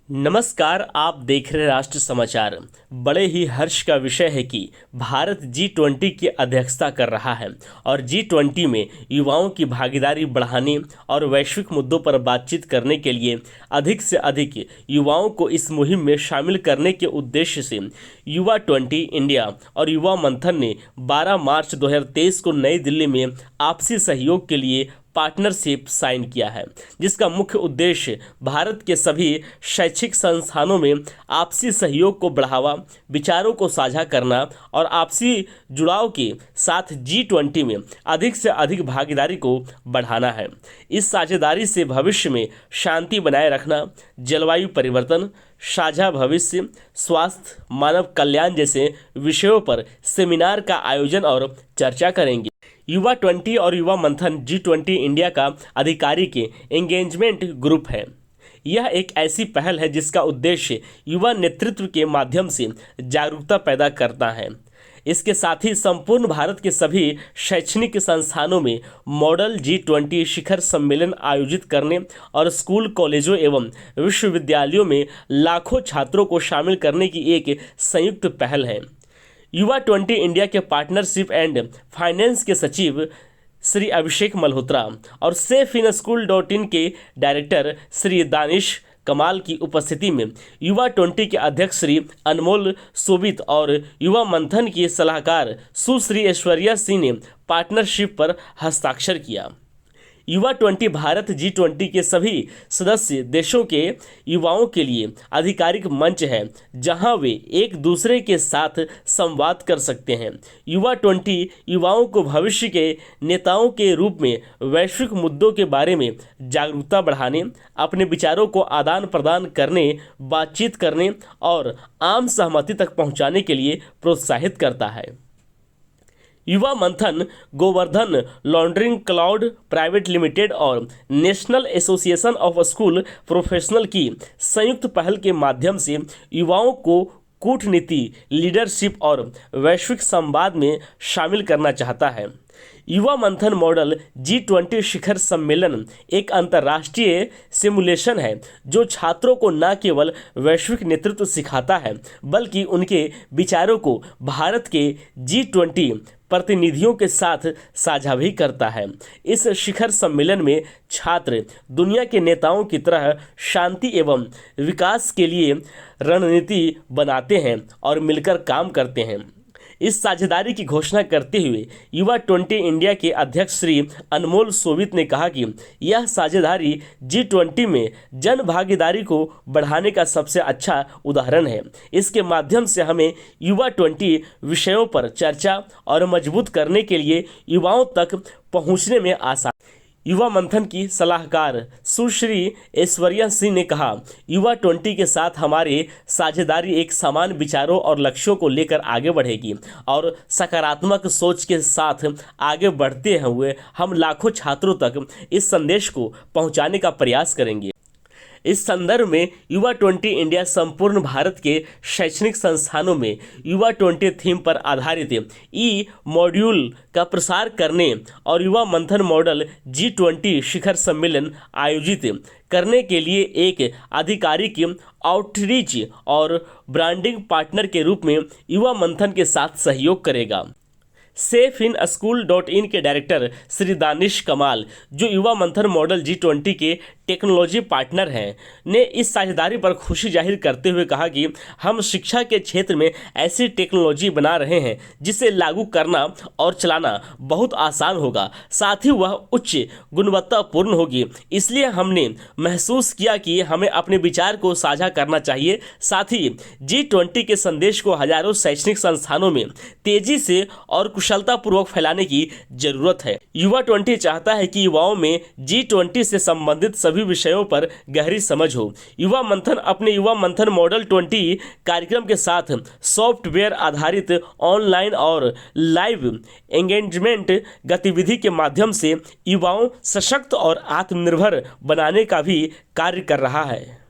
नमस्कार, आप देख रहे राष्ट्र समाचार। बड़े ही हर्ष का विषय है कि भारत G20 की अध्यक्षता कर रहा है और G20 में युवाओं की भागीदारी बढ़ाने और वैश्विक मुद्दों पर बातचीत करने के लिए अधिक से अधिक युवाओं को इस मुहिम में शामिल करने के उद्देश्य से युवा 20 इंडिया और युवा मंथन ने 12 मार्च 2023 को नई दिल्ली में आपसी सहयोग के लिए पार्टनरशिप साइन किया है, जिसका मुख्य उद्देश्य भारत के सभी शैक्षिक संस्थानों में आपसी सहयोग को बढ़ावा, विचारों को साझा करना और आपसी जुड़ाव के साथ G20 में अधिक से अधिक भागीदारी को बढ़ाना है। इस साझेदारी से भविष्य में शांति बनाए रखना, जलवायु परिवर्तन, साझा भविष्य, स्वास्थ्य, मानव कल्याण जैसे विषयों पर सेमिनार का आयोजन और चर्चा करेंगे। युवा 20 और युवा मंथन G20 इंडिया का आधिकारिक एंगेजमेंट ग्रुप है। यह एक ऐसी पहल है जिसका उद्देश्य युवा नेतृत्व के माध्यम से जागरूकता पैदा करना है। इसके साथ ही संपूर्ण भारत के सभी शैक्षणिक संस्थानों में मॉडल G20 शिखर सम्मेलन आयोजित करने और स्कूल, कॉलेजों एवं विश्वविद्यालयों में लाखों छात्रों को शामिल करने की एक संयुक्त पहल है। युवा 20 इंडिया के पार्टनरशिप एंड फाइनेंस के सचिव श्री अभिषेक मल्होत्रा और SafeinSchool.in के डायरेक्टर श्री दानिश कमाल की उपस्थिति में युवा 20 के अध्यक्ष श्री अनमोल सोबित और युवा मंथन की सलाहकार सुश्री ऐश्वर्या सिंह ने पार्टनरशिप पर हस्ताक्षर किया। युवा 20 भारत G20 के सभी सदस्य देशों के युवाओं के लिए आधिकारिक मंच है, जहां वे एक दूसरे के साथ संवाद कर सकते हैं। युवा 20 युवाओं को भविष्य के नेताओं के रूप में वैश्विक मुद्दों के बारे में जागरूकता बढ़ाने, अपने विचारों को आदान प्रदान करने, बातचीत करने और आम सहमति तक पहुंचाने के लिए प्रोत्साहित करता है। Yuva Manthan Govardhan laundering cloud private limited और national association of school professional की संयुक्त पहल के माध्यम से युवाओं को कूटनीति, लीडरशिप और वैश्विक संवाद में शामिल करना चाहता है। युवा मंथन मॉडल G20 शिखर सम्मेलन एक अंतर्राष्ट्रीय सिमुलेशन है जो छात्रों को न केवल वैश्विक नेतृत्व सिखाता है, बल्कि उनके विचारों को भारत के G20 प्रतिनिधियों के साथ साझा भी करता है। इस शिखर सम्मेलन में छात्र दुनिया के नेताओं की तरह शांति एवं विकास के लिए रणनीति बनाते हैं और मिलकर काम करते हैं। इस साझेदारी की घोषणा करते हुए युवा 20 इंडिया के अध्यक्ष श्री अनमोल सोबित ने कहा कि यह साझेदारी G20 में जन भागीदारी को बढ़ाने का सबसे अच्छा उदाहरण है। इसके माध्यम से हमें युवा 20 विषयों पर चर्चा और मजबूत करने के लिए युवाओं तक पहुंचने में आसान। युवा मंथन की सलाहकार सुश्री ऐश्वर्या सिंह ने कहा, युवा 20 के साथ हमारे साझेदारी एक समान विचारों और लक्ष्यों को लेकर आगे बढ़ेगी और सकारात्मक सोच के साथ आगे बढ़ते हुए हम लाखों छात्रों तक इस संदेश को पहुंचाने का प्रयास करेंगे। इस संदर्भ में युवा 20 इंडिया संपूर्ण भारत के शैक्षणिक संस्थानों में युवा 20 थीम पर आधारित ई मॉड्यूल का प्रसार करने और युवा मंथन मॉडल G20 शिखर सम्मेलन आयोजित करने के लिए एक आधिकारिक आउटरीच और ब्रांडिंग पार्टनर के रूप में युवा मंथन के साथ सहयोग करेगा। SafeinSchool.in के डायरेक्टर श्री दानिश कमाल, जो युवा मंथन मॉडल G20 के टेक्नोलॉजी पार्टनर हैं, ने इस साझेदारी पर खुशी जाहिर करते हुए कहा कि हम शिक्षा के क्षेत्र में ऐसी टेक्नोलॉजी बना रहे हैं जिसे लागू करना और चलाना बहुत आसान होगा, साथ ही वह उच्च गुणवत्तापूर्ण होगी। इसलिए हमने महसूस किया कि हमें अपने विचार को साझा करना चाहिए। साथ ही G20 के संदेश को हजारों शैक्षणिक संस्थानों में तेजी से और कुशलतापूर्वक फैलाने की जरूरत है। युवा 20 चाहता है कि युवाओं में G20 से संबंधित सभी विषयों पर गहरी समझ हो। युवा मंथन अपने युवा मंथन मॉडल 20 कार्यक्रम के साथ सॉफ्टवेयर आधारित ऑनलाइन और लाइव एंगेजमेंट गतिविधि के माध्यम से युवाओं सशक्त और आत्मनिर्भर बनाने का भी कार्य कर रहा है।